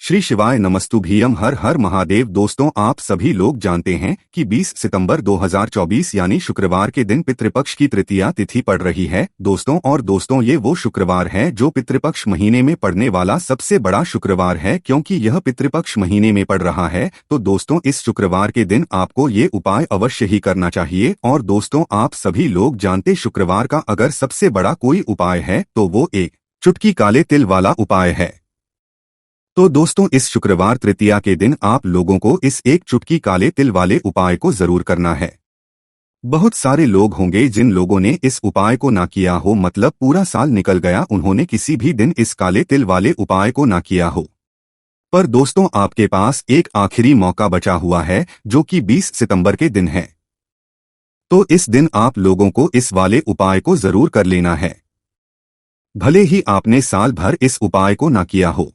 श्री शिवाय नमस्तुभ्यम। हर हर महादेव। दोस्तों, आप सभी लोग जानते हैं कि 20 सितंबर 2024 यानी शुक्रवार के दिन पितृपक्ष की तृतीया तिथि पड़ रही है। दोस्तों ये वो शुक्रवार है जो पितृपक्ष महीने में पड़ने वाला सबसे बड़ा शुक्रवार है। क्योंकि यह पितृपक्ष महीने में पड़ रहा है तो दोस्तों इस शुक्रवार के दिन आपको ये उपाय अवश्य ही करना चाहिए। और दोस्तों, आप सभी लोग जानते शुक्रवार का अगर सबसे बड़ा कोई उपाय है तो वो एक चुटकी काले तिल वाला उपाय है। तो दोस्तों, इस शुक्रवार तृतीया के दिन आप लोगों को इस एक चुटकी काले तिल वाले उपाय को जरूर करना है। बहुत सारे लोग होंगे जिन लोगों ने इस उपाय को ना किया हो, मतलब पूरा साल निकल गया उन्होंने किसी भी दिन इस काले तिल वाले उपाय को ना किया हो। पर दोस्तों, आपके पास एक आखिरी मौका बचा हुआ है जो कि 20 सितंबर के दिन है। तो इस दिन आप लोगों को इस वाले उपाय को जरूर कर लेना है। भले ही आपने साल भर इस उपाय को ना किया हो,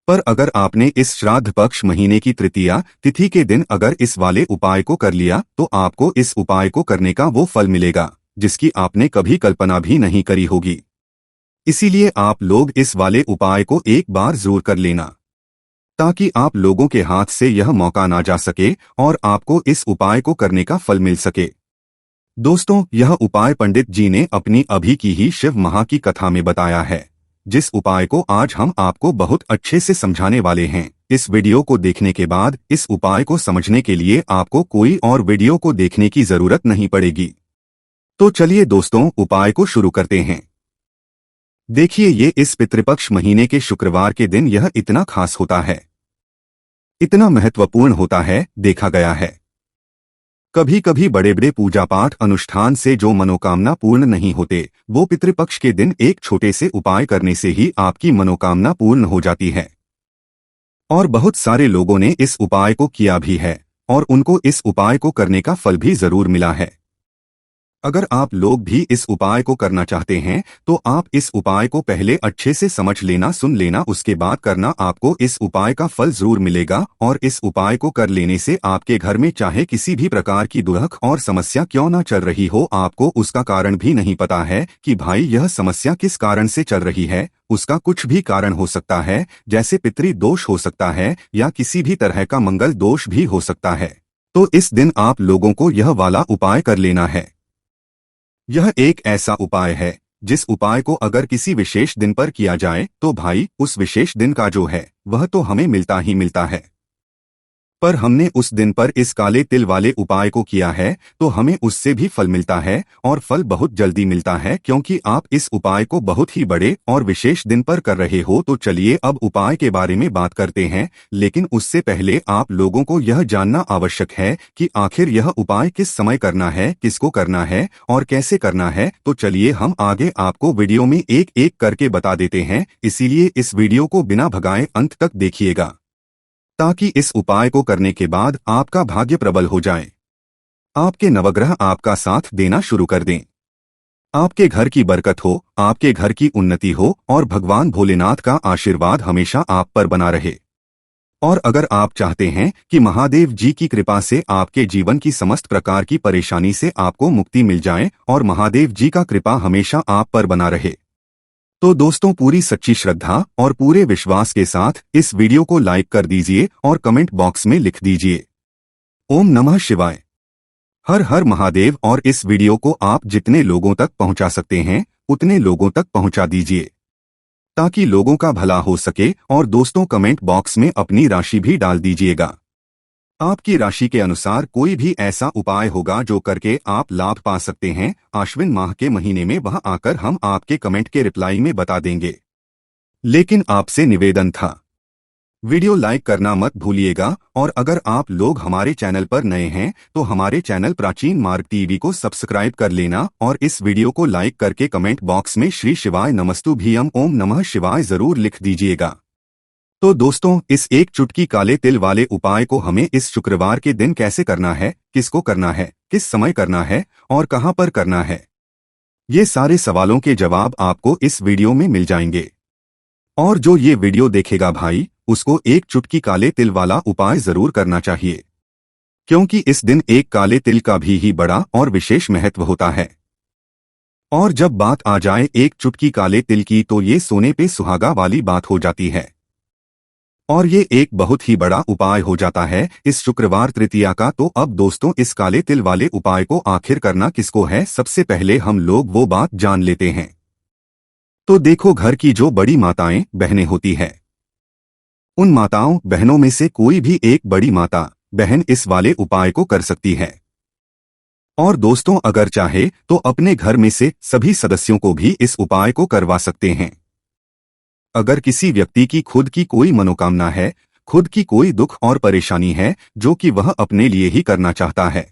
पर अगर आपने इस श्राद्ध पक्ष महीने की तृतीया तिथि के दिन अगर इस वाले उपाय को कर लिया तो आपको इस उपाय को करने का वो फल मिलेगा जिसकी आपने कभी कल्पना भी नहीं करी होगी। इसीलिए आप लोग इस वाले उपाय को एक बार जरूर कर लेना ताकि आप लोगों के हाथ से यह मौका ना जा सके और आपको इस उपाय को करने का फल मिल सके। दोस्तों, यह उपाय पंडित जी ने अपनी अभी की ही शिव माह की कथा में बताया है, जिस उपाय को आज हम आपको बहुत अच्छे से समझाने वाले हैं। इस वीडियो को देखने के बाद इस उपाय को समझने के लिए आपको कोई और वीडियो को देखने की जरूरत नहीं पड़ेगी। तो चलिए दोस्तों, उपाय को शुरू करते हैं। देखिए, ये इस पितृपक्ष महीने के शुक्रवार के दिन यह इतना खास होता है, इतना महत्वपूर्ण होता है, देखा गया है कभी कभी बड़े बड़े पूजा पाठ अनुष्ठान से जो मनोकामना पूर्ण नहीं होते वो पितृपक्ष के दिन एक छोटे से उपाय करने से ही आपकी मनोकामना पूर्ण हो जाती है। और बहुत सारे लोगों ने इस उपाय को किया भी है और उनको इस उपाय को करने का फल भी जरूर मिला है। अगर आप लोग भी इस उपाय को करना चाहते हैं तो आप इस उपाय को पहले अच्छे से समझ लेना, सुन लेना, उसके बाद करना। आपको इस उपाय का फल जरूर मिलेगा और इस उपाय को कर लेने से आपके घर में चाहे किसी भी प्रकार की दुख और समस्या क्यों ना चल रही हो, आपको उसका कारण भी नहीं पता है कि भाई यह समस्या किस कारण से चल रही है, उसका कुछ भी कारण हो सकता है, जैसे पितृ दोष हो सकता है या किसी भी तरह का मंगल दोष भी हो सकता है। तो इस दिन आप लोगों को यह वाला उपाय कर लेना है। यह एक ऐसा उपाय है जिस उपाय को अगर किसी विशेष दिन पर किया जाए तो भाई उस विशेष दिन का जो है वह तो हमें मिलता ही मिलता है। पर हमने उस दिन पर इस काले तिल वाले उपाय को किया है तो हमें उससे भी फल मिलता है और फल बहुत जल्दी मिलता है, क्योंकि आप इस उपाय को बहुत ही बड़े और विशेष दिन पर कर रहे हो। तो चलिए अब उपाय के बारे में बात करते हैं, लेकिन उससे पहले आप लोगों को यह जानना आवश्यक है कि आखिर यह उपाय किस समय करना है, किसको करना है और कैसे करना है। तो चलिए हम आगे आपको वीडियो में एक एक करके बता देते हैं, इसीलिए इस वीडियो को बिना भगाए अंत तक देखिएगा ताकि इस उपाय को करने के बाद आपका भाग्य प्रबल हो जाए, आपके नवग्रह आपका साथ देना शुरू कर दें, आपके घर की बरकत हो, आपके घर की उन्नति हो और भगवान भोलेनाथ का आशीर्वाद हमेशा आप पर बना रहे। और अगर आप चाहते हैं कि महादेव जी की कृपा से आपके जीवन की समस्त प्रकार की परेशानी से आपको मुक्ति मिल जाए और महादेव जी का कृपा हमेशा आप पर बना रहे, तो दोस्तों पूरी सच्ची श्रद्धा और पूरे विश्वास के साथ इस वीडियो को लाइक कर दीजिए और कमेंट बॉक्स में लिख दीजिए ओम नमः शिवाय, हर हर महादेव। और इस वीडियो को आप जितने लोगों तक पहुंचा सकते हैं उतने लोगों तक पहुंचा दीजिए ताकि लोगों का भला हो सके। और दोस्तों, कमेंट बॉक्स में अपनी राशि भी डाल दीजिएगा। आपकी राशि के अनुसार कोई भी ऐसा उपाय होगा जो करके आप लाभ पा सकते हैं। आश्विन माह के महीने में वह आकर हम आपके कमेंट के रिप्लाई में बता देंगे। लेकिन आपसे निवेदन था, वीडियो लाइक करना मत भूलिएगा। और अगर आप लोग हमारे चैनल पर नए हैं तो हमारे चैनल प्राचीन मार्ग टीवी को सब्सक्राइब कर लेना और इस वीडियो को लाइक करके कमेंट बॉक्स में श्री शिवाय नमस्तुभ्यम ओम नमः शिवाय जरूर लिख दीजिएगा। तो दोस्तों, इस एक चुटकी काले तिल वाले उपाय को हमें इस शुक्रवार के दिन कैसे करना है, किसको करना है, किस समय करना है और कहां पर करना है, ये सारे सवालों के जवाब आपको इस वीडियो में मिल जाएंगे। और जो ये वीडियो देखेगा भाई उसको एक चुटकी काले तिल वाला उपाय जरूर करना चाहिए, क्योंकि इस दिन एक काले तिल का भी बड़ा और विशेष महत्व होता है। और जब बात आ जाए एक चुटकी काले तिल की तो ये सोने पे सुहागा वाली बात हो जाती है। और ये एक बहुत ही बड़ा उपाय हो जाता है इस शुक्रवार तृतीया का। तो अब दोस्तों इस काले तिल वाले उपाय को आखिर करना किसको है, सबसे पहले हम लोग वो बात जान लेते हैं। तो देखो, घर की जो बड़ी माताएं बहनें होती है, उन माताओं बहनों में से कोई भी एक बड़ी माता बहन इस वाले उपाय को कर सकती है। और दोस्तों अगर चाहे तो अपने घर में से सभी सदस्यों को भी इस उपाय को करवा सकते हैं। अगर किसी व्यक्ति की खुद की कोई मनोकामना है, खुद की कोई दुख और परेशानी है जो कि वह अपने लिए ही करना चाहता है,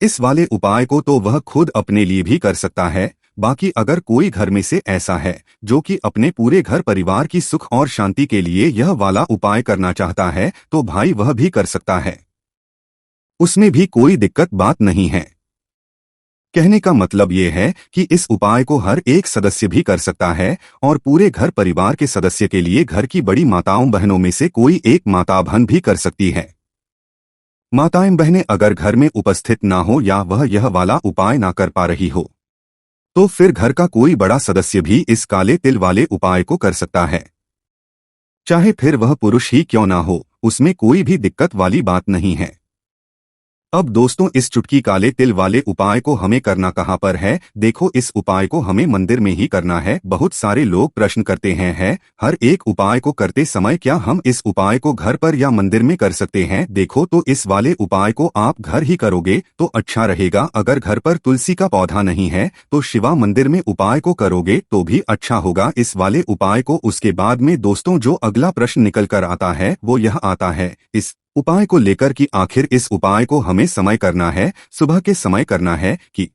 इस वाले उपाय को तो वह खुद अपने लिए भी कर सकता है। बाकी अगर कोई घर में से ऐसा है जो कि अपने पूरे घर परिवार की सुख और शांति के लिए यह वाला उपाय करना चाहता है, तो भाई वह भी कर सकता है, उसमें भी कोई दिक्कत बात नहीं है। कहने का मतलब ये है कि इस उपाय को हर एक सदस्य भी कर सकता है और पूरे घर परिवार के सदस्य के लिए घर की बड़ी माताओं बहनों में से कोई एक माता बहन भी कर सकती है। माताएं बहनें अगर घर में उपस्थित ना हो या वह यह वाला उपाय ना कर पा रही हो, तो फिर घर का कोई बड़ा सदस्य भी इस काले तिल वाले उपाय को कर सकता है, चाहे फिर वह पुरुष ही क्यों ना हो, उसमें कोई भी दिक्कत वाली बात नहीं है। अब दोस्तों इस चुटकी काले तिल वाले उपाय को हमें करना कहाँ पर है। देखो, इस उपाय को हमें मंदिर में ही करना है। बहुत सारे लोग प्रश्न करते हैं हर एक उपाय को करते समय क्या हम इस उपाय को घर पर या मंदिर में कर सकते हैं। देखो, तो इस वाले उपाय को आप घर ही करोगे तो अच्छा रहेगा। अगर घर पर तुलसी का पौधा नहीं है तो शिवा मंदिर में उपाय को करोगे तो भी अच्छा होगा इस वाले उपाय को। उसके बाद में दोस्तों जो अगला प्रश्न निकल कर आता है वो यह आता है इस उपाय को लेकर कि आखिर इस उपाय को हमें समय करना है, सुबह के समय करना है कि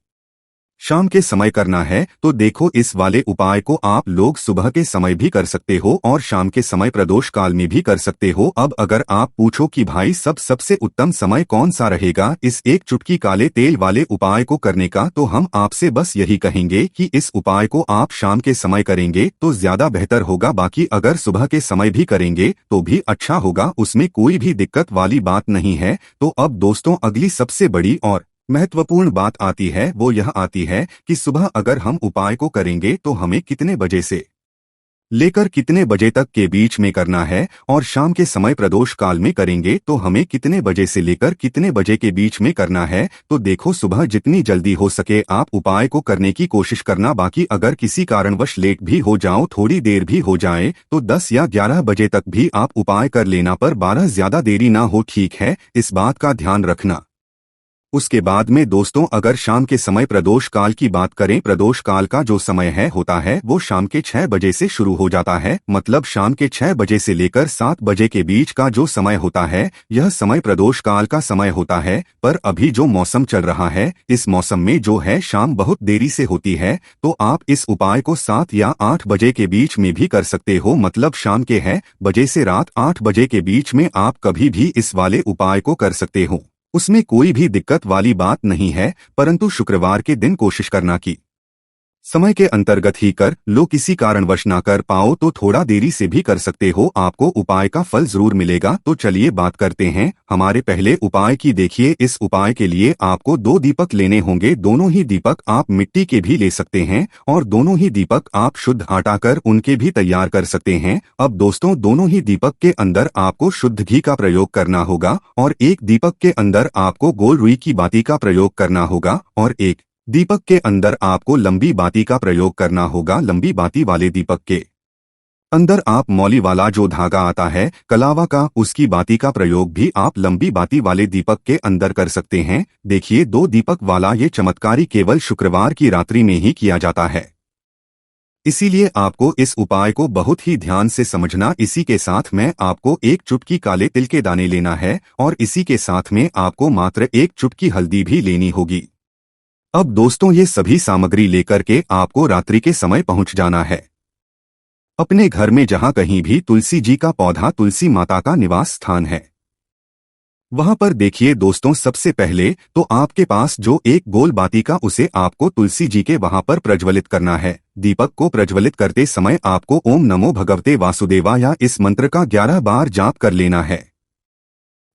शाम के समय करना है। तो देखो, इस वाले उपाय को आप लोग सुबह के समय भी कर सकते हो और शाम के समय प्रदोष काल में भी कर सकते हो। अब अगर आप पूछो कि भाई सबसे उत्तम समय कौन सा रहेगा इस एक चुटकी काले तेल वाले उपाय को करने का, तो हम आपसे बस यही कहेंगे कि इस उपाय को आप शाम के समय करेंगे तो ज्यादा बेहतर होगा। बाकी अगर सुबह के समय भी करेंगे तो भी अच्छा होगा, उसमें कोई भी दिक्कत वाली बात नहीं है। तो अब दोस्तों अगली सबसे बड़ी और महत्वपूर्ण बात आती है, वो यह आती है कि सुबह अगर हम उपाय को करेंगे तो हमें कितने बजे से लेकर कितने बजे तक के बीच में करना है, और शाम के समय प्रदोष काल में करेंगे तो हमें कितने बजे से लेकर कितने बजे के बीच में करना है। तो देखो, सुबह जितनी जल्दी हो सके आप उपाय को करने की कोशिश करना। बाकी अगर किसी कारणवश लेट भी हो जाओ, थोड़ी देर भी हो जाए, तो 10 या 11 बजे तक भी आप उपाय कर लेना, पर 12 ज्यादा देरी ना हो, ठीक है, इस बात का ध्यान रखना। उसके बाद में दोस्तों अगर शाम के समय प्रदोष काल की बात करें, प्रदोष काल का जो समय होता है वो शाम के 6 बजे से शुरू हो जाता है। मतलब शाम के 6 बजे से लेकर 7 बजे के बीच का जो समय होता है यह समय प्रदोष काल का समय होता है। पर अभी जो मौसम चल रहा है इस मौसम में जो है शाम बहुत देरी से होती है, तो आप इस उपाय को 7 या 8 बजे के बीच में भी कर सकते हो। मतलब शाम के बजे से रात 8 बजे के बीच में आप कभी भी इस वाले उपाय को कर सकते हो, उसमें कोई भी दिक्कत वाली बात नहीं है। परंतु शुक्रवार के दिन कोशिश करना कि समय के अंतर्गत ही कर लो, किसी कारणवश ना कर पाओ तो थोड़ा देरी से भी कर सकते हो, आपको उपाय का फल जरूर मिलेगा। तो चलिए बात करते हैं हमारे पहले उपाय की। देखिए, इस उपाय के लिए आपको 2 दीपक लेने होंगे। दोनों ही दीपक आप मिट्टी के भी ले सकते हैं और दोनों ही दीपक आप शुद्ध आटा कर उनके भी तैयार कर सकते हैं। अब दोस्तों दोनों ही दीपक के अंदर आपको शुद्ध घी का प्रयोग करना होगा और एक दीपक के अंदर आपको गोल रुई की बाती का प्रयोग करना होगा और एक दीपक के अंदर आपको लंबी बाती का प्रयोग करना होगा। लंबी बाती वाले दीपक के अंदर आप मौली वाला जो धागा आता है कलावा का, उसकी बाती का प्रयोग भी आप लंबी बाती वाले दीपक के अंदर कर सकते हैं। देखिए, 2 दीपक वाला ये चमत्कारी केवल शुक्रवार की रात्रि में ही किया जाता है, इसीलिए आपको इस उपाय को बहुत ही ध्यान से समझना। इसी के साथ में आपको एक चुटकी काले तिल के दाने लेना है और इसी के साथ में आपको मात्र एक चुटकी हल्दी भी लेनी होगी। अब दोस्तों ये सभी सामग्री लेकर के आपको रात्रि के समय पहुंच जाना है अपने घर में, जहां कहीं भी तुलसी जी का पौधा, तुलसी माता का निवास स्थान है, वहां पर देखिए दोस्तों सबसे पहले तो आपके पास जो एक गोल बाती का, उसे आपको तुलसी जी के वहां पर प्रज्वलित करना है। दीपक को प्रज्वलित करते समय आपको ओम नमो भगवते वासुदेवा या इस मंत्र का 11 बार जाप कर लेना है।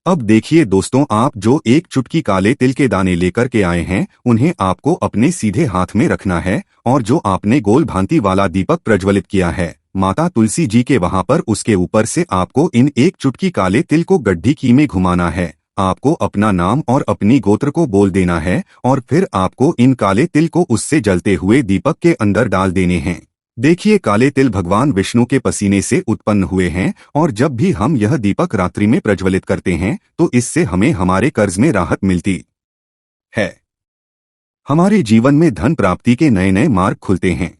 अब देखिए दोस्तों, आप जो एक चुटकी काले तिल के दाने लेकर के आए हैं उन्हें आपको अपने सीधे हाथ में रखना है और जो आपने गोल भांति वाला दीपक प्रज्वलित किया है, माता तुलसी जी के वहां पर उसके ऊपर से आपको इन एक चुटकी काले तिल को गड्ढी की में घुमाना है। आपको अपना नाम और अपनी गोत्र को बोल देना है और फिर आपको इन काले तिल को उससे जलते हुए दीपक के अंदर डाल देने हैं। देखिए, काले तिल भगवान विष्णु के पसीने से उत्पन्न हुए हैं और जब भी हम यह दीपक रात्रि में प्रज्वलित करते हैं तो इससे हमें हमारे कर्ज में राहत मिलती है। हमारे जीवन में धन प्राप्ति के नए नए मार्ग खुलते हैं।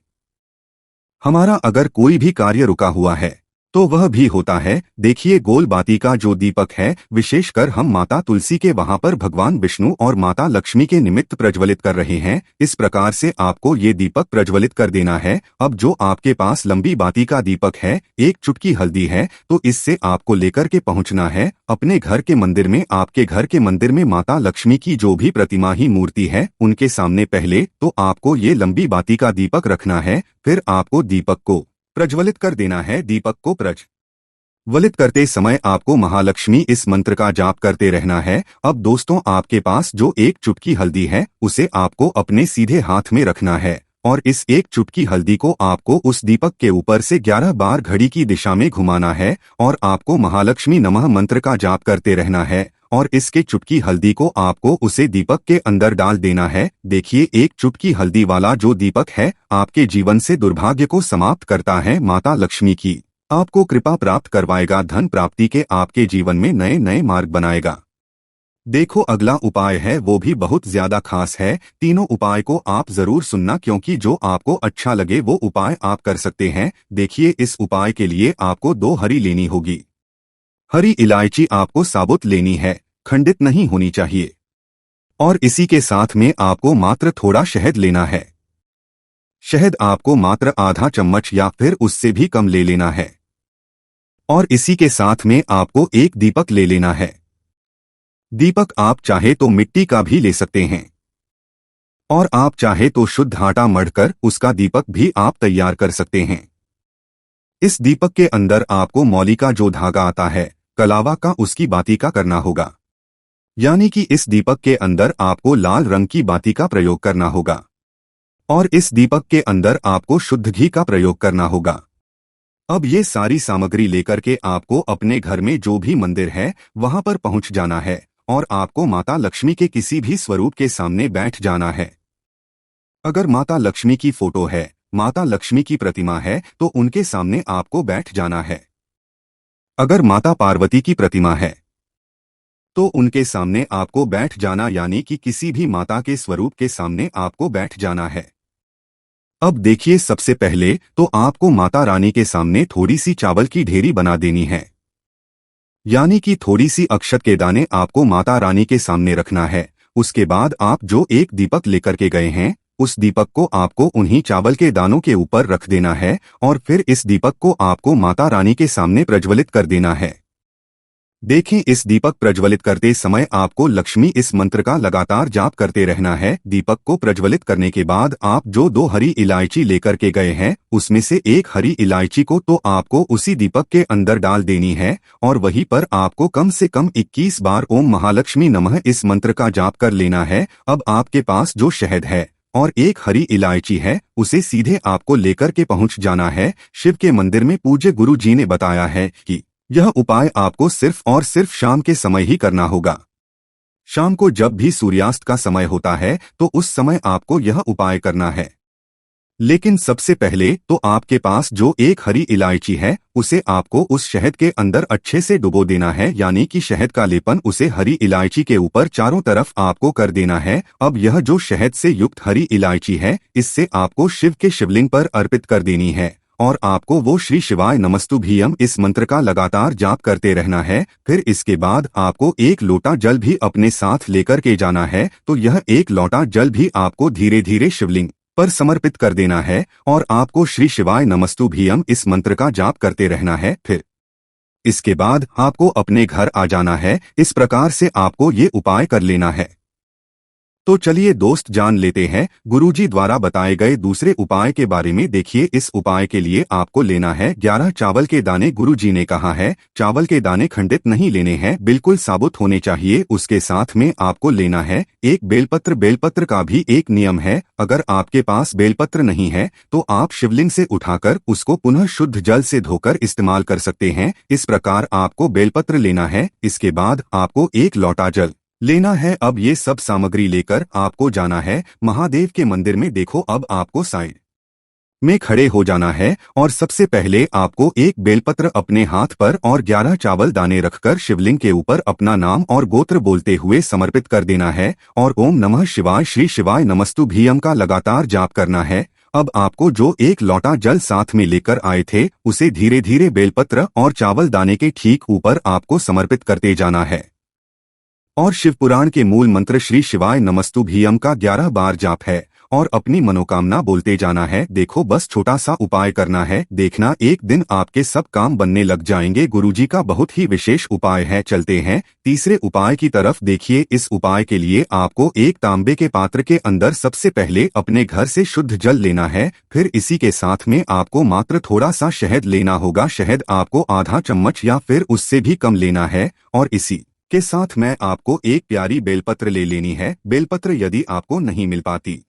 हमारा अगर कोई भी कार्य रुका हुआ है तो वह भी होता है। देखिए, गोल बाती का जो दीपक है विशेषकर हम माता तुलसी के वहां पर भगवान विष्णु और माता लक्ष्मी के निमित्त प्रज्वलित कर रहे हैं। इस प्रकार से आपको ये दीपक प्रज्वलित कर देना है। अब जो आपके पास लंबी बाती का दीपक है, एक चुटकी हल्दी है, तो इससे आपको लेकर के पहुंचना है अपने घर के मंदिर में। आपके घर के मंदिर में माता लक्ष्मी की जो भी प्रतिमा ही मूर्ति है उनके सामने पहले तो आपको ये लंबी बाती का दीपक रखना है। फिर आपको दीपक को प्रज्वलित कर देना है। दीपक को प्रज्वलित करते समय आपको महालक्ष्मी इस मंत्र का जाप करते रहना है। अब दोस्तों, आपके पास जो एक चुटकी हल्दी है उसे आपको अपने सीधे हाथ में रखना है और इस एक चुटकी हल्दी को आपको उस दीपक के ऊपर से 11 बार घड़ी की दिशा में घुमाना है और आपको महालक्ष्मी नमः मंत्र का जाप करते रहना है और इसके चुटकी हल्दी को आपको उसे दीपक के अंदर डाल देना है। देखिए, एक चुटकी हल्दी वाला जो दीपक है आपके जीवन से दुर्भाग्य को समाप्त करता है। माता लक्ष्मी की आपको कृपा प्राप्त करवाएगा, धन प्राप्ति के आपके जीवन में नए नए मार्ग बनाएगा। देखो, अगला उपाय है वो भी बहुत ज्यादा खास है। तीनों उपाय को आप जरूर सुनना क्योंकि जो आपको अच्छा लगे वो उपाय आप कर सकते हैं। देखिए, इस उपाय के लिए आपको 2 हरी लेनी होगी। हरी इलायची आपको साबुत लेनी है, खंडित नहीं होनी चाहिए। और इसी के साथ में आपको मात्र थोड़ा शहद लेना है। शहद आपको मात्र आधा चम्मच या फिर उससे भी कम ले लेना है। और इसी के साथ में आपको एक दीपक ले लेना है। दीपक आप चाहे तो मिट्टी का भी ले सकते हैं और आप चाहे तो शुद्ध आटा मढ़कर उसका दीपक भी आप तैयार कर सकते हैं। इस दीपक के अंदर आपको मौली का जो धागा आता है, कलावा का, उसकी बाती का करना होगा। यानी कि इस दीपक के अंदर आपको लाल रंग की बाती का प्रयोग करना होगा और इस दीपक के अंदर आपको शुद्ध घी का प्रयोग करना होगा। अब ये सारी सामग्री लेकर के आपको अपने घर में जो भी मंदिर है वहां पर पहुंच जाना है और आपको माता लक्ष्मी के किसी भी स्वरूप के सामने बैठ जाना है। अगर माता लक्ष्मी की फोटो है, माता लक्ष्मी की प्रतिमा है तो उनके सामने आपको बैठ जाना है। अगर माता पार्वती की प्रतिमा है तो उनके सामने आपको बैठ जाना, यानी कि किसी भी माता के स्वरूप के सामने आपको बैठ जाना है। अब देखिए, सबसे पहले तो आपको माता रानी के सामने थोड़ी सी चावल की ढेरी बना देनी है। यानी कि थोड़ी सी अक्षत के दाने आपको माता रानी के सामने रखना है। उसके बाद आप जो एक दीपक लेकर के गए हैं उस दीपक को आपको उन्हीं चावल के दानों के ऊपर रख देना है और फिर इस दीपक को आपको माता रानी के सामने प्रज्वलित कर देना है। देखें, इस दीपक प्रज्वलित करते समय आपको लक्ष्मी इस मंत्र का लगातार जाप करते रहना है। दीपक को प्रज्वलित करने के बाद आप जो 2 हरी इलायची लेकर के गए हैं उसमें से एक हरी इलायची को तो आपको उसी दीपक के अंदर डाल देनी है और वहीं पर आपको कम से कम 21 बार ओम महालक्ष्मी नमः इस मंत्र का जाप कर लेना है। अब आपके पास जो शहद है और एक हरी इलायची है उसे सीधे आपको लेकर के पहुंच जाना है शिव के मंदिर में। पूज्य गुरु जी ने बताया है कि यह उपाय आपको सिर्फ और सिर्फ शाम के समय ही करना होगा। शाम को जब भी सूर्यास्त का समय होता है तो उस समय आपको यह उपाय करना है। लेकिन सबसे पहले तो आपके पास जो एक हरी इलायची है उसे आपको उस शहद के अंदर अच्छे से डुबो देना है, यानी कि शहद का लेपन उसे हरी इलायची के ऊपर चारों तरफ आपको कर देना है। अब यह जो शहद से युक्त हरी इलायची है इससे आपको शिव के शिवलिंग पर अर्पित कर देनी है और आपको वो श्री शिवाय नमस्तुभ्यम इस मंत्र का लगातार जाप करते रहना है। फिर इसके बाद आपको एक लोटा जल भी अपने साथ लेकर के जाना है, तो यह एक लोटा जल भी आपको धीरे धीरे शिवलिंग पर समर्पित कर देना है और आपको श्री शिवाय नमस्तुभ्यम इस मंत्र का जाप करते रहना है। फिर इसके बाद आपको अपने घर आ जाना है। इस प्रकार से आपको ये उपाय कर लेना है। तो चलिए दोस्त जान लेते हैं गुरुजी द्वारा बताए गए दूसरे उपाय के बारे में। देखिए, इस उपाय के लिए आपको लेना है 11 चावल के दाने। गुरुजी ने कहा है चावल के दाने खंडित नहीं लेने हैं, बिल्कुल साबुत होने चाहिए। उसके साथ में आपको लेना है एक बेलपत्र। बेलपत्र का भी एक नियम है, अगर आपके पास बेलपत्र नहीं है तो आप शिवलिंग से उठाकर उसको पुनः शुद्ध जल से धोकर इस्तेमाल कर सकते हैं। इस प्रकार आपको बेलपत्र लेना है। इसके बाद आपको एक लोटा जल लेना है। अब ये सब सामग्री लेकर आपको जाना है महादेव के मंदिर में। देखो, अब आपको साइड में खड़े हो जाना है और सबसे पहले आपको एक बेलपत्र अपने हाथ पर और 11 चावल दाने रखकर शिवलिंग के ऊपर अपना नाम और गोत्र बोलते हुए समर्पित कर देना है और ओम नमः शिवाय श्री शिवाय नमस्तुभ्यम का लगातार जाप करना है। अब आपको जो एक लोटा जल साथ में लेकर आए थे उसे धीरे धीरे बेलपत्र और चावल दाने के ठीक ऊपर आपको समर्पित करते जाना है और शिवपुराण के मूल मंत्र श्री शिवाय नमस्तुभ्यम का 11 बार जाप है और अपनी मनोकामना बोलते जाना है। देखो, बस छोटा सा उपाय करना है, देखना एक दिन आपके सब काम बनने लग जाएंगे। गुरुजी का बहुत ही विशेष उपाय है। चलते हैं तीसरे उपाय की तरफ। देखिए, इस उपाय के लिए आपको एक तांबे के पात्र के अंदर सबसे पहले अपने घर से शुद्ध जल लेना है। फिर इसी के साथ में आपको मात्र थोड़ा सा शहद लेना होगा। शहद आपको आधा चम्मच या फिर उससे भी कम लेना है और इसी के साथ में आपको एक प्यारी बेलपत्र ले लेनी है। बेलपत्र यदि आपको नहीं मिल पाती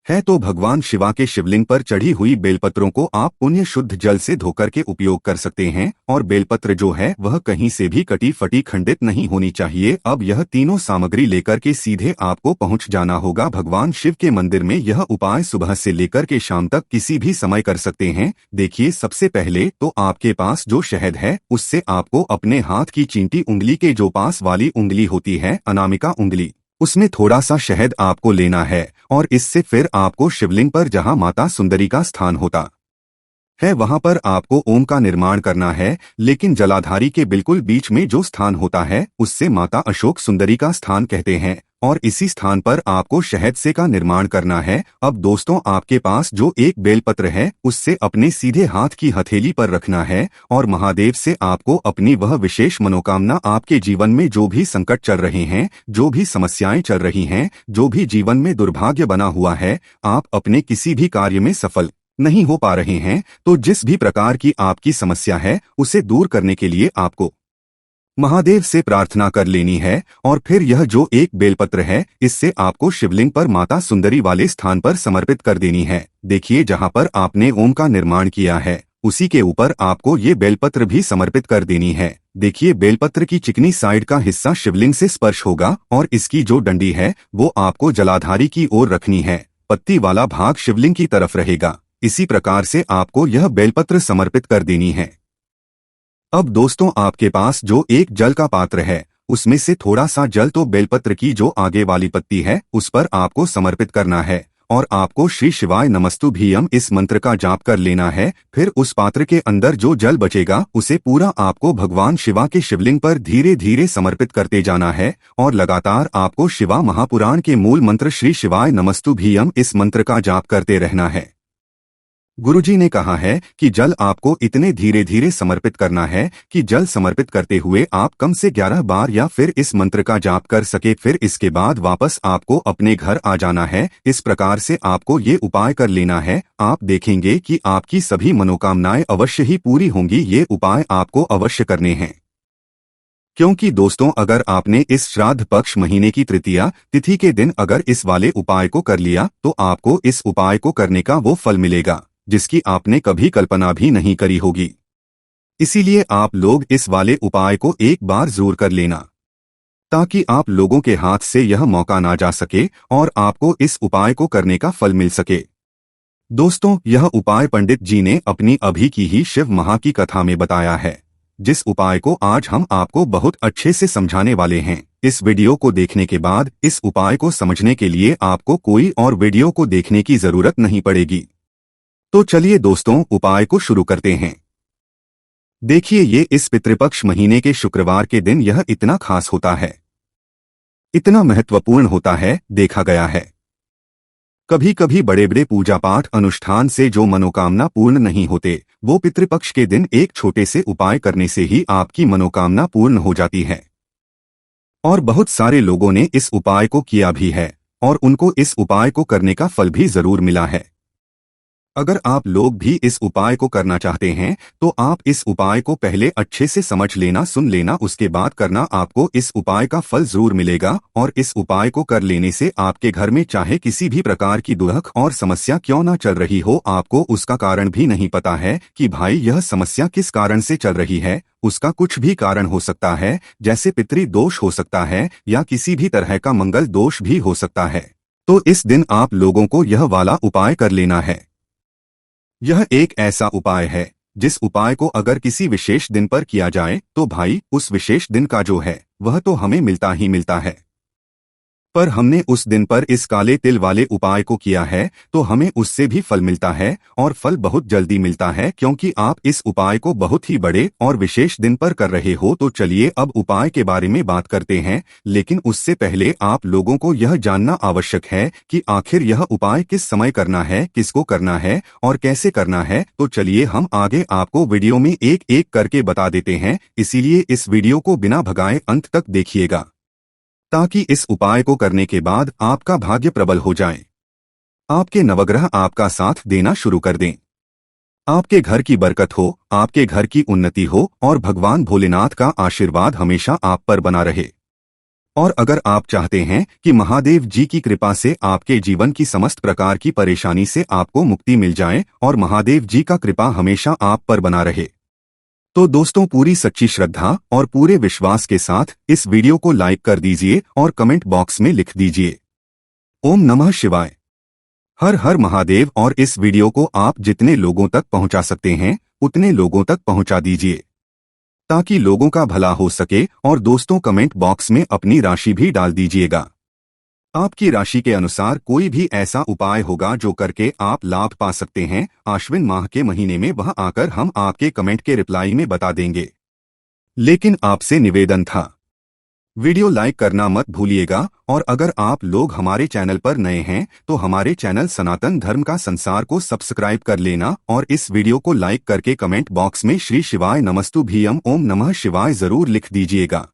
है तो भगवान शिवा के शिवलिंग पर चढ़ी हुई बेलपत्रों को आप पुण्य शुद्ध जल से धोकर के उपयोग कर सकते हैं। और बेलपत्र जो है वह कहीं से भी कटी फटी खंडित नहीं होनी चाहिए। अब यह तीनों सामग्री लेकर के सीधे आपको पहुंच जाना होगा भगवान शिव के मंदिर में। यह उपाय सुबह से लेकर के शाम तक किसी भी समय कर सकते हैं। देखिए, सबसे पहले तो आपके पास जो शहद है उससे आपको अपने हाथ की चींटी उंगली के जो पास वाली उंगली होती है, अनामिका उंगली, उसमें थोड़ा सा शहद आपको लेना है और इससे फिर आपको शिवलिंग पर जहां माता सुंदरी का स्थान होता है वहां पर आपको ओम का निर्माण करना है। लेकिन जलाधारी के बिल्कुल बीच में जो स्थान होता है उससे माता अशोक सुंदरी का स्थान कहते हैं और इसी स्थान पर आपको शहद से का निर्माण करना है। अब दोस्तों, आपके पास जो एक बेलपत्र है उससे अपने सीधे हाथ की हथेली पर रखना है और महादेव से आपको अपनी वह विशेष मनोकामना, आपके जीवन में जो भी संकट चल रहे हैं, जो भी समस्याएं चल रही हैं, जो भी जीवन में दुर्भाग्य बना हुआ है, आप अपने किसी भी कार्य में सफल नहीं हो पा रहे हैं, तो जिस भी प्रकार की आपकी समस्या है उसे दूर करने के लिए आपको महादेव से प्रार्थना कर लेनी है। और फिर यह जो एक बेलपत्र है इससे आपको शिवलिंग पर माता सुंदरी वाले स्थान पर समर्पित कर देनी है। देखिए, जहां पर आपने ओम का निर्माण किया है उसी के ऊपर आपको ये बेलपत्र भी समर्पित कर देनी है। देखिए, बेलपत्र की चिकनी साइड का हिस्सा शिवलिंग से स्पर्श होगा और इसकी जो डंडी है वो आपको जलाधारी की ओर रखनी है। पत्ती वाला भाग शिवलिंग की तरफ रहेगा। इसी प्रकार से आपको यह बेलपत्र समर्पित कर देनी है। अब दोस्तों, आपके पास जो एक जल का पात्र है उसमें से थोड़ा सा जल तो बेलपत्र की जो आगे वाली पत्ती है उस पर आपको समर्पित करना है और आपको श्री शिवाय नमस्तुभ्यम इस मंत्र का जाप कर लेना है। फिर उस पात्र के अंदर जो जल बचेगा उसे पूरा आपको भगवान शिवा के शिवलिंग पर धीरे धीरे समर्पित करते जाना है और लगातार आपको शिवा महापुराण के मूल मंत्र श्री शिवाय नमस्तुभ्यम इस मंत्र का जाप करते रहना है। गुरुजी ने कहा है कि जल आपको इतने धीरे धीरे समर्पित करना है कि जल समर्पित करते हुए आप कम से 11 बार या फिर इस मंत्र का जाप कर सके। फिर इसके बाद वापस आपको अपने घर आ जाना है। इस प्रकार से आपको ये उपाय कर लेना है। आप देखेंगे कि आपकी सभी मनोकामनाएं अवश्य ही पूरी होंगी। ये उपाय आपको अवश्य करने हैं, क्योंकि दोस्तों, अगर आपने इस श्राद्ध पक्ष महीने की तृतीया तिथि के दिन अगर इस वाले उपाय को कर लिया तो आपको इस उपाय को करने का वो फल मिलेगा जिसकी आपने कभी कल्पना भी नहीं करी होगी। इसीलिए आप लोग इस वाले उपाय को एक बार जरूर कर लेना ताकि आप लोगों के हाथ से यह मौका ना जा सके और आपको इस उपाय को करने का फल मिल सके। दोस्तों, यह उपाय पंडित जी ने अपनी अभी की ही शिव महा की कथा में बताया है, जिस उपाय को आज हम आपको बहुत अच्छे से समझाने वाले हैं। इस वीडियो को देखने के बाद इस उपाय को समझने के लिए आपको कोई और वीडियो को देखने की जरूरत नहीं पड़ेगी। तो चलिए दोस्तों, उपाय को शुरू करते हैं। देखिए, ये इस पितृपक्ष महीने के शुक्रवार के दिन यह इतना खास होता है, इतना महत्वपूर्ण होता है। देखा गया है कभी कभी बड़े बड़े पूजा पाठ अनुष्ठान से जो मनोकामना पूर्ण नहीं होते, वो पितृपक्ष के दिन एक छोटे से उपाय करने से ही आपकी मनोकामना पूर्ण हो जाती है। और बहुत सारे लोगों ने इस उपाय को किया भी है और उनको इस उपाय को करने का फल भी जरूर मिला है। अगर आप लोग भी इस उपाय को करना चाहते हैं तो आप इस उपाय को पहले अच्छे से समझ लेना, सुन लेना, उसके बाद करना। आपको इस उपाय का फल जरूर मिलेगा और इस उपाय को कर लेने से आपके घर में चाहे किसी भी प्रकार की दुख और समस्या क्यों ना चल रही हो, आपको उसका कारण भी नहीं पता है कि भाई यह समस्या किस कारण से चल रही है, उसका कुछ भी कारण हो सकता है, जैसे पितृ दोष हो सकता है या किसी भी तरह का मंगल दोष भी हो सकता है। तो इस दिन आप लोगों को यह वाला उपाय कर लेना है। यह एक ऐसा उपाय है जिस उपाय को अगर किसी विशेष दिन पर किया जाए तो भाई उस विशेष दिन का जो है वह तो हमें मिलता ही मिलता है। पर हमने उस दिन पर इस काले तिल वाले उपाय को किया है तो हमें उससे भी फल मिलता है और फल बहुत जल्दी मिलता है, क्योंकि आप इस उपाय को बहुत ही बड़े और विशेष दिन पर कर रहे हो। तो चलिए अब उपाय के बारे में बात करते हैं, लेकिन उससे पहले आप लोगों को यह जानना आवश्यक है कि आखिर यह उपाय किस समय करना है, किसको करना है और कैसे करना है। तो चलिए हम आगे आपको वीडियो में एक एक करके बता देते हैं, इसीलिए इस वीडियो को बिना भगाए अंत तक देखिएगा ताकि इस उपाय को करने के बाद आपका भाग्य प्रबल हो जाए, आपके नवग्रह आपका साथ देना शुरू कर दें, आपके घर की बरकत हो, आपके घर की उन्नति हो और भगवान भोलेनाथ का आशीर्वाद हमेशा आप पर बना रहे। और अगर आप चाहते हैं कि महादेव जी की कृपा से आपके जीवन की समस्त प्रकार की परेशानी से आपको मुक्ति मिल जाए और महादेव जी का कृपा हमेशा आप पर बना रहे, तो दोस्तों पूरी सच्ची श्रद्धा और पूरे विश्वास के साथ इस वीडियो को लाइक कर दीजिए और कमेंट बॉक्स में लिख दीजिए ओम नमः शिवाय, हर हर महादेव। और इस वीडियो को आप जितने लोगों तक पहुंचा सकते हैं उतने लोगों तक पहुंचा दीजिए ताकि लोगों का भला हो सके। और दोस्तों कमेंट बॉक्स में अपनी राशि भी डाल दीजिएगा। आपकी राशि के अनुसार कोई भी ऐसा उपाय होगा जो करके आप लाभ पा सकते हैं आश्विन माह के महीने में, वह आकर हम आपके कमेंट के रिप्लाई में बता देंगे। लेकिन आपसे निवेदन था, वीडियो लाइक करना मत भूलिएगा। और अगर आप लोग हमारे चैनल पर नए हैं तो हमारे चैनल सनातन धर्म का संसार को सब्सक्राइब कर लेना और इस वीडियो को लाइक करके कमेंट बॉक्स में श्री शिवाय नमस्तु भीयम ओम नमः शिवाय जरूर लिख दीजिएगा।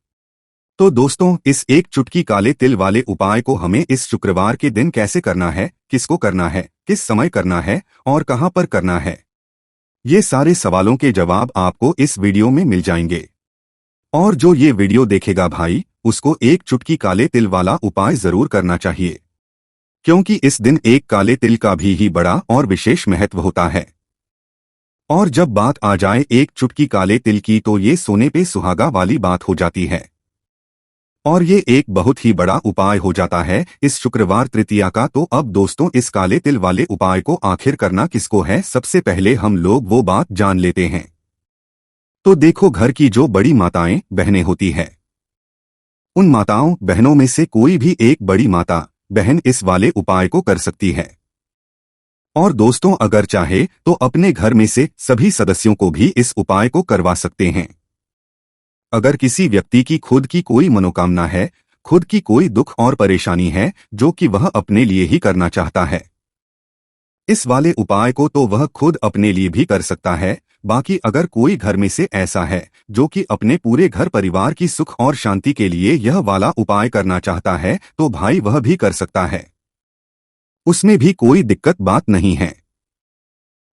तो दोस्तों इस एक चुटकी काले तिल वाले उपाय को हमें इस शुक्रवार के दिन कैसे करना है, किसको करना है, किस समय करना है और कहां पर करना है, ये सारे सवालों के जवाब आपको इस वीडियो में मिल जाएंगे। और जो ये वीडियो देखेगा भाई उसको एक चुटकी काले तिल वाला उपाय जरूर करना चाहिए, क्योंकि इस दिन एक काले तिल का भी बड़ा और विशेष महत्व होता है। और जब बात आ जाए एक चुटकी काले तिल की तो ये सोने पे सुहागा वाली बात हो जाती है और ये एक बहुत ही बड़ा उपाय हो जाता है इस शुक्रवार तृतीया का। तो अब दोस्तों इस काले तिल वाले उपाय को आखिर करना किसको है, सबसे पहले हम लोग वो बात जान लेते हैं। तो देखो, घर की जो बड़ी माताएं बहनें होती है उन माताओं बहनों में से कोई भी एक बड़ी माता बहन इस वाले उपाय को कर सकती है। और दोस्तों अगर चाहे तो अपने घर में से सभी सदस्यों को भी इस उपाय को करवा सकते हैं। अगर किसी व्यक्ति की खुद की कोई मनोकामना है, खुद की कोई दुख और परेशानी है जो कि वह अपने लिए ही करना चाहता है, इस वाले उपाय को तो वह खुद अपने लिए भी कर सकता है। बाकी अगर कोई घर में से ऐसा है जो कि अपने पूरे घर परिवार की सुख और शांति के लिए यह वाला उपाय करना चाहता है तो भाई वह भी कर सकता है, उसमें भी कोई दिक्कत बात नहीं है।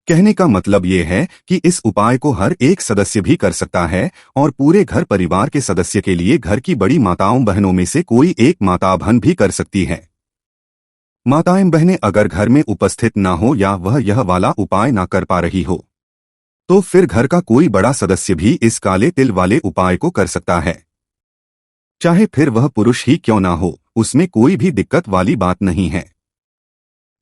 कहने का मतलब ये है कि इस उपाय को हर एक सदस्य भी कर सकता है और पूरे घर परिवार के सदस्य के लिए घर की बड़ी माताओं बहनों में से कोई एक माता बहन भी कर सकती है। माताएं बहनें अगर घर में उपस्थित ना हो या वह यह वाला उपाय ना कर पा रही हो तो फिर घर का कोई बड़ा सदस्य भी इस काले तिल वाले उपाय को कर सकता है, चाहे फिर वह पुरुष ही क्यों ना हो, उसमें कोई भी दिक्कत वाली बात नहीं है।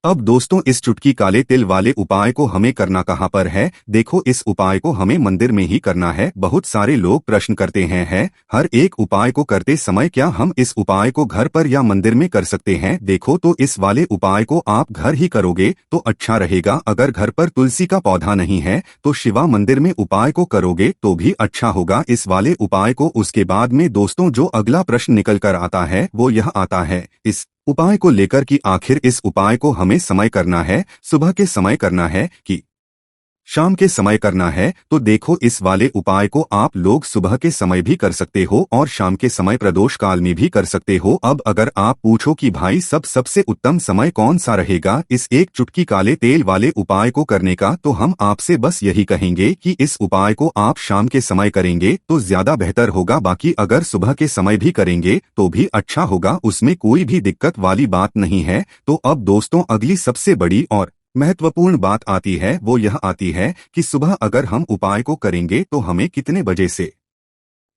अब दोस्तों इस चुटकी काले तिल वाले उपाय को हमें करना कहाँ पर है, देखो इस उपाय को हमें मंदिर में ही करना है। बहुत सारे लोग प्रश्न करते हैं हर एक उपाय को करते समय क्या हम इस उपाय को घर पर या मंदिर में कर सकते हैं। देखो तो इस वाले उपाय को आप घर ही करोगे तो अच्छा रहेगा। अगर घर पर तुलसी का पौधा नहीं है तो शिवा मंदिर में उपाय को करोगे तो भी अच्छा होगा इस वाले उपाय को। उसके बाद में दोस्तों जो अगला प्रश्न निकल कर आता है वो यह आता है इस उपाय को लेकर कि आखिर इस उपाय को हमें समय करना है, सुबह के समय करना है कि शाम के समय करना है तो देखो इस वाले उपाय को आप लोग सुबह के समय भी कर सकते हो और शाम के समय प्रदोष काल में भी कर सकते हो। अब अगर आप पूछो कि भाई सबसे उत्तम समय कौन सा रहेगा इस एक चुटकी काले तेल वाले उपाय को करने का, तो हम आपसे बस यही कहेंगे कि इस उपाय को आप शाम के समय करेंगे तो ज्यादा बेहतर होगा। बाकी अगर सुबह के समय भी करेंगे तो भी अच्छा होगा, उसमें कोई भी दिक्कत वाली बात नहीं है। तो अब दोस्तों अगली सबसे बड़ी और महत्वपूर्ण बात आती है, वो यह आती है कि सुबह अगर हम उपाय को करेंगे तो हमें कितने बजे से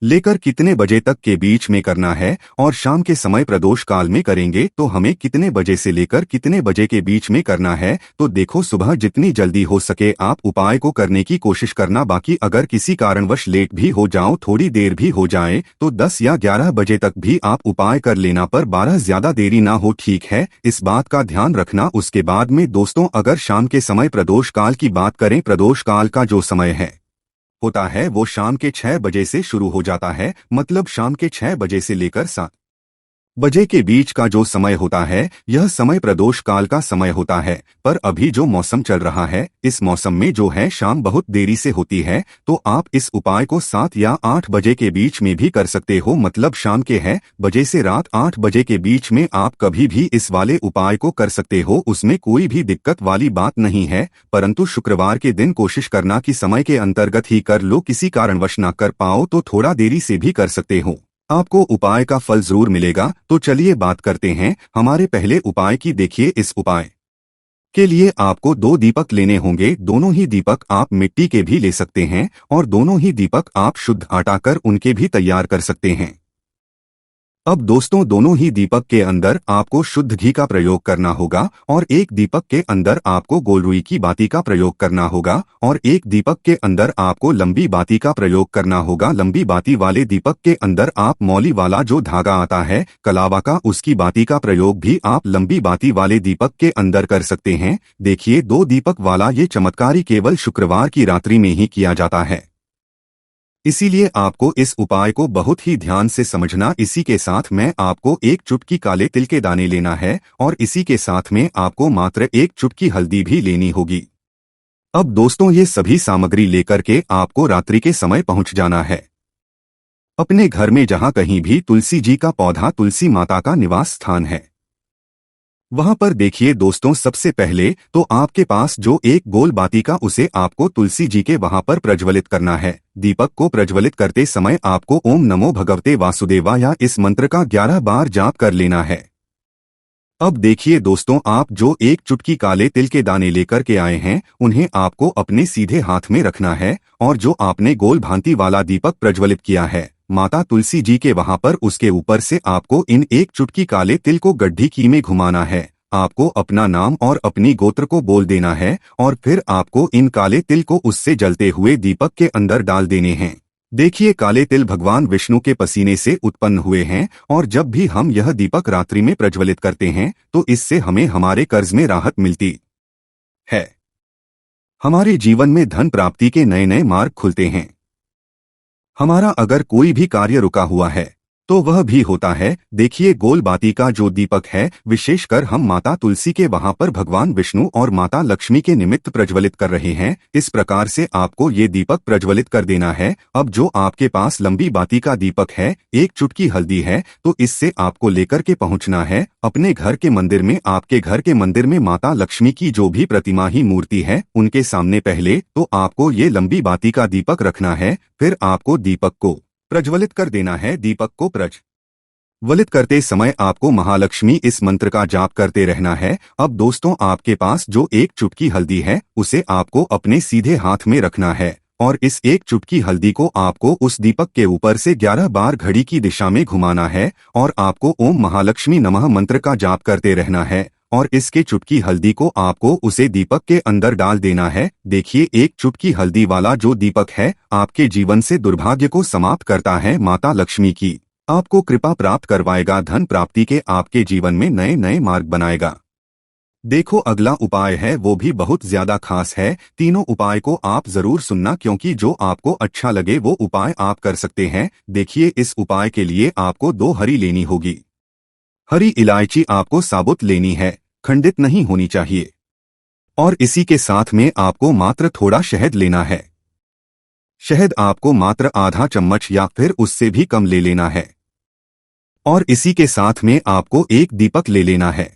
लेकर कितने बजे तक के बीच में करना है, और शाम के समय प्रदोष काल में करेंगे तो हमें कितने बजे से लेकर कितने बजे के बीच में करना है। तो देखो सुबह जितनी जल्दी हो सके आप उपाय को करने की कोशिश करना। बाकी अगर किसी कारणवश लेट भी हो जाओ, थोड़ी देर भी हो जाए, तो 10 या 11 बजे तक भी आप उपाय कर लेना, पर 12 ज्यादा देरी ना हो, ठीक है, इस बात का ध्यान रखना। उसके बाद में दोस्तों अगर शाम के समय प्रदोष काल की बात करें, प्रदोष काल का जो समय होता है वो शाम के 6 बजे से शुरू हो जाता है, मतलब शाम के 6 बजे से लेकर 7 बजे के बीच का जो समय होता है यह समय प्रदोष काल का समय होता है। पर अभी जो मौसम चल रहा है इस मौसम में जो है शाम बहुत देरी से होती है, तो आप इस उपाय को 7 या 8 बजे के बीच में भी कर सकते हो, मतलब शाम के बजे से रात 8 बजे के बीच में आप कभी भी इस वाले उपाय को कर सकते हो, उसमें कोई भी दिक्कत वाली बात नहीं है। परंतु शुक्रवार के दिन कोशिश करना कि समय के अंतर्गत ही कर लो, किसी कारणवश ना कर पाओ तो थोड़ा देरी से भी कर सकते हो, आपको उपाय का फल जरूर मिलेगा। तो चलिए बात करते हैं हमारे पहले उपाय की। देखिए इस उपाय के लिए आपको 2 दीपक लेने होंगे। दोनों ही दीपक आप मिट्टी के भी ले सकते हैं और दोनों ही दीपक आप शुद्ध आटा कर उनके भी तैयार कर सकते हैं। अब दोस्तों दोनों ही दीपक के अंदर आपको शुद्ध घी का प्रयोग करना होगा और एक दीपक के अंदर आपको गोल रुई की बाती का प्रयोग करना होगा और एक दीपक के अंदर आपको लंबी बाती का प्रयोग करना होगा। लंबी बाती वाले दीपक के अंदर आप मौली वाला जो धागा आता है कलावा का, उसकी बाती का प्रयोग भी आप लंबी बाती वाले दीपक के अंदर कर सकते हैं। देखिए 2 दीपक वाला ये चमत्कारी केवल शुक्रवार की रात्रि में ही किया जाता है, इसीलिए आपको इस उपाय को बहुत ही ध्यान से समझना। इसी के साथ में आपको एक चुटकी काले तिल के दाने लेना है और इसी के साथ में आपको मात्र एक चुटकी हल्दी भी लेनी होगी। अब दोस्तों ये सभी सामग्री लेकर के आपको रात्रि के समय पहुंच जाना है अपने घर में, जहां कहीं भी तुलसी जी का पौधा, तुलसी माता का निवास स्थान है, वहां पर देखिए दोस्तों सबसे पहले तो आपके पास जो एक गोल बाती का उसे आपको तुलसी जी के वहां पर प्रज्वलित करना है। दीपक को प्रज्वलित करते समय आपको ओम नमो भगवते वासुदेवा या इस मंत्र का 11 बार जाप कर लेना है। अब देखिए दोस्तों आप जो एक चुटकी काले तिल के दाने लेकर के आए हैं उन्हें आपको अपने सीधे हाथ में रखना है और जो आपने गोल भांति वाला दीपक प्रज्वलित किया है माता तुलसी जी के वहां पर, उसके ऊपर से आपको इन एक चुटकी काले तिल को गड्ढी की में घुमाना है। आपको अपना नाम और अपनी गोत्र को बोल देना है और फिर आपको इन काले तिल को उससे जलते हुए दीपक के अंदर डाल देने हैं। देखिए काले तिल भगवान विष्णु के पसीने से उत्पन्न हुए हैं और जब भी हम यह दीपक रात्रि में प्रज्वलित करते हैं तो इससे हमें हमारे कर्ज में राहत मिलती है, हमारे जीवन में धन प्राप्ति के नए नए मार्ग खुलते हैं, हमारा अगर कोई भी कार्य रुका हुआ है तो वह भी होता है। देखिए गोल बाती का जो दीपक है विशेषकर हम माता तुलसी के वहां पर भगवान विष्णु और माता लक्ष्मी के निमित्त प्रज्वलित कर रहे हैं। इस प्रकार से आपको ये दीपक प्रज्वलित कर देना है। अब जो आपके पास लंबी बाती का दीपक है, एक चुटकी हल्दी है, तो इससे आपको लेकर के पहुंचना है अपने घर के मंदिर में। आपके घर के मंदिर में माता लक्ष्मी की जो भी प्रतिमा ही मूर्ति है उनके सामने पहले तो आपको ये लंबी बाती का दीपक रखना है, फिर आपको दीपक को प्रज्वलित कर देना है। दीपक को प्रज्वलित करते समय आपको महालक्ष्मी इस मंत्र का जाप करते रहना है। अब दोस्तों आपके पास जो एक चुटकी हल्दी है उसे आपको अपने सीधे हाथ में रखना है और इस एक चुटकी हल्दी को आपको उस दीपक के ऊपर से 11 बार घड़ी की दिशा में घुमाना है और आपको ओम महालक्ष्मी नमः मंत्र का जाप करते रहना है और इसके चुटकी हल्दी को आपको उसे दीपक के अंदर डाल देना है। देखिए एक चुटकी हल्दी वाला जो दीपक है आपके जीवन से दुर्भाग्य को समाप्त करता है। माता लक्ष्मी की आपको कृपा प्राप्त करवाएगा, धन प्राप्ति के आपके जीवन में नए नए मार्ग बनाएगा। देखो अगला उपाय है वो भी बहुत ज्यादा खास है। तीनों उपाय को आप जरूर सुनना क्योंकि जो आपको अच्छा लगे वो उपाय आप कर सकते हैं। देखिए इस उपाय के लिए आपको 2 हरी लेनी होगी। हरी इलायची आपको साबुत लेनी है, खंडित नहीं होनी चाहिए। और इसी के साथ में आपको मात्र थोड़ा शहद लेना है। शहद आपको मात्र आधा चम्मच या फिर उससे भी कम ले लेना है। और इसी के साथ में आपको एक दीपक ले लेना है।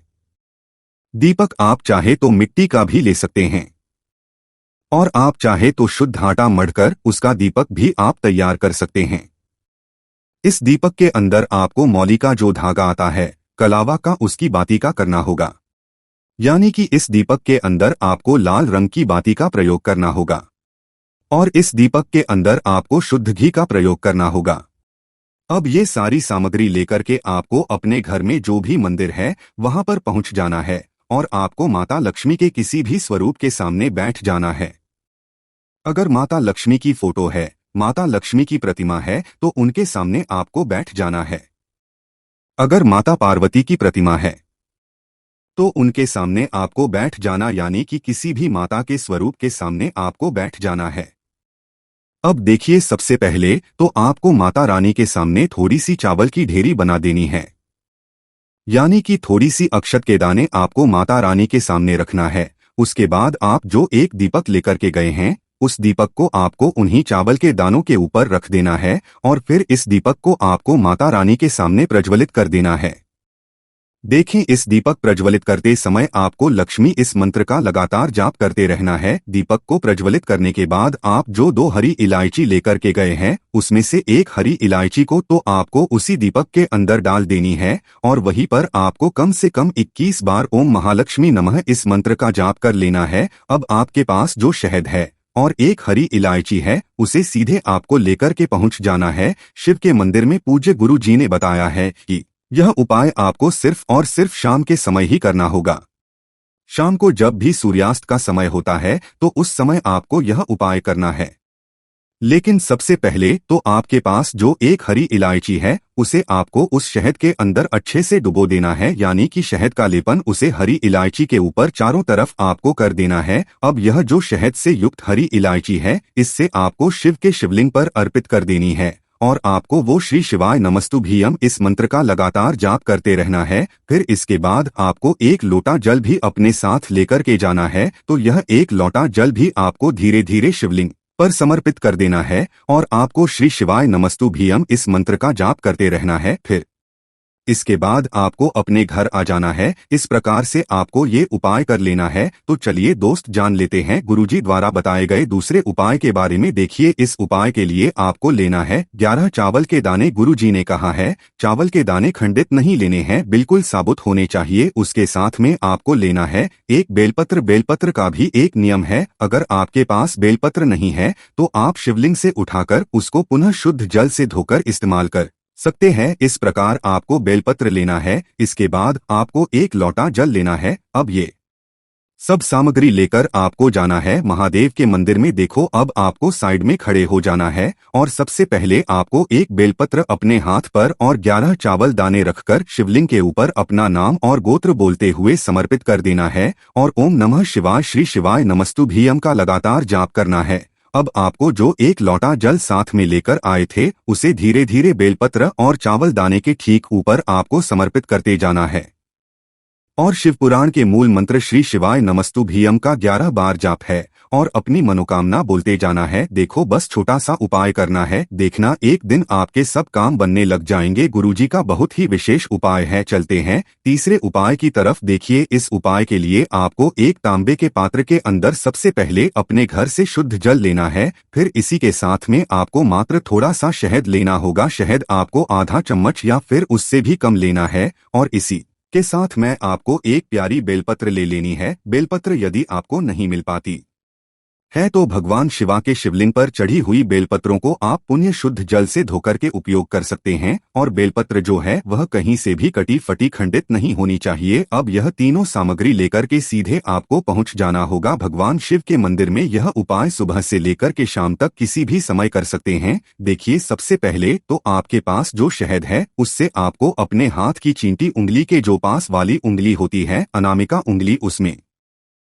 दीपक आप चाहे तो मिट्टी का भी ले सकते हैं और आप चाहे तो शुद्ध आटा मढ़कर उसका दीपक भी आप तैयार कर सकते हैं। इस दीपक के अंदर आपको मौली का जो धागा आता है कलावा का, उसकी बाती का करना होगा। यानी कि इस दीपक के अंदर आपको लाल रंग की बाती का प्रयोग करना होगा और इस दीपक के अंदर आपको शुद्ध घी का प्रयोग करना होगा। अब ये सारी सामग्री लेकर के आपको अपने घर में जो भी मंदिर है वहां पर पहुंच जाना है और आपको माता लक्ष्मी के किसी भी स्वरूप के सामने बैठ जाना है। अगर माता लक्ष्मी की फोटो है, माता लक्ष्मी की प्रतिमा है, तो उनके सामने आपको बैठ जाना है। अगर माता पार्वती की प्रतिमा है तो उनके सामने आपको बैठ जाना, यानी कि किसी भी माता के स्वरूप के सामने आपको बैठ जाना है। अब देखिए, सबसे पहले तो आपको माता रानी के सामने थोड़ी सी चावल की ढेरी बना देनी है। यानी कि थोड़ी सी अक्षत के दाने आपको माता रानी के सामने रखना है। उसके बाद आप जो एक दीपक लेकर के गए हैं उस दीपक को आपको उन्हीं चावल के दानों के ऊपर रख देना है और फिर इस दीपक को आपको माता रानी के सामने प्रज्वलित कर देना है। देखें, इस दीपक प्रज्वलित करते समय आपको लक्ष्मी इस मंत्र का लगातार जाप करते रहना है। दीपक को प्रज्वलित करने के बाद आप जो 2 हरी इलायची लेकर के गए हैं उसमें से एक हरी इलायची को तो आपको उसी दीपक के अंदर डाल देनी है और वहीं पर आपको कम से कम 21 बार ओम महालक्ष्मी नमः इस मंत्र का जाप कर लेना है। अब आपके पास जो शहद है और एक हरी इलायची है उसे सीधे आपको लेकर के पहुंच जाना है शिव के मंदिर में। पूज्य गुरु जी ने बताया है कि यह उपाय आपको सिर्फ और सिर्फ शाम के समय ही करना होगा। शाम को जब भी सूर्यास्त का समय होता है तो उस समय आपको यह उपाय करना है। लेकिन सबसे पहले तो आपके पास जो एक हरी इलायची है उसे आपको उस शहद के अंदर अच्छे से डुबो देना है, यानी कि शहद का लेपन उसे हरी इलायची के ऊपर चारों तरफ आपको कर देना है। अब यह जो शहद से युक्त हरी इलायची है इससे आपको शिव के शिवलिंग पर अर्पित कर देनी है और आपको वो श्री शिवाय नमस्तुभ्यम इस मंत्र का लगातार जाप करते रहना है। फिर इसके बाद आपको एक लोटा जल भी अपने साथ लेकर के जाना है, तो यह एक लोटा जल भी आपको धीरे धीरे शिवलिंग पर समर्पित कर देना है और आपको श्री शिवाय नमस्तुभ्यम इस मंत्र का जाप करते रहना है। फिर इसके बाद आपको अपने घर आ जाना है। इस प्रकार से आपको ये उपाय कर लेना है। तो चलिए दोस्त, जान लेते हैं गुरुजी द्वारा बताए गए दूसरे उपाय के बारे में। देखिए, इस उपाय के लिए आपको लेना है 11 चावल के दाने। गुरुजी ने कहा है चावल के दाने खंडित नहीं लेने हैं, बिल्कुल साबुत होने चाहिए। उसके साथ में आपको लेना है एक बेलपत्र। बेलपत्र का भी एक नियम है, अगर आपके पास बेलपत्र नहीं है तो आप शिवलिंग से उठाकर उसको पुनः शुद्ध जल से धोकर इस्तेमाल कर सकते हैं। इस प्रकार आपको बेलपत्र लेना है। इसके बाद आपको एक लोटा जल लेना है। अब ये सब सामग्री लेकर आपको जाना है महादेव के मंदिर में। देखो, अब आपको साइड में खड़े हो जाना है और सबसे पहले आपको एक बेलपत्र अपने हाथ पर और 11 चावल दाने रखकर शिवलिंग के ऊपर अपना नाम और गोत्र बोलते हुए समर्पित कर देना है और ओम नमः शिवाय श्री शिवाय नमस्तुभ्यम का लगातार जाप करना है। अब आपको जो एक लोटा जल साथ में लेकर आए थे उसे धीरे धीरे बेलपत्र और चावल दाने के ठीक ऊपर आपको समर्पित करते जाना है और शिवपुराण के मूल मंत्र श्री शिवाय नमस्तुभ्यम का 11 बार जाप है और अपनी मनोकामना बोलते जाना है। देखो, बस छोटा सा उपाय करना है, देखना एक दिन आपके सब काम बनने लग जाएंगे। गुरुजी का बहुत ही विशेष उपाय है। चलते हैं तीसरे उपाय की तरफ। देखिए, इस उपाय के लिए आपको एक तांबे के पात्र के अंदर सबसे पहले अपने घर से शुद्ध जल लेना है। फिर इसी के साथ में आपको मात्र थोड़ा सा शहद लेना होगा। शहद आपको आधा चम्मच या फिर उससे भी कम लेना है और इसी के साथ में आपको एक प्यारी बेलपत्र ले लेनी है। बेलपत्र यदि आपको नहीं मिल पाती है तो भगवान शिवा के शिवलिंग पर चढ़ी हुई बेलपत्रों को आप पुण्य शुद्ध जल से धोकर के उपयोग कर सकते हैं और बेलपत्र जो है वह कहीं से भी कटी फटी खंडित नहीं होनी चाहिए। अब यह तीनों सामग्री लेकर के सीधे आपको पहुंच जाना होगा भगवान शिव के मंदिर में। यह उपाय सुबह से लेकर के शाम तक किसी भी समय कर सकते हैं। देखिए, सबसे पहले तो आपके पास जो शहद है उससे आपको अपने हाथ की चींटी उंगली के जो पास वाली उंगली होती है अनामिका उंगली, उसमें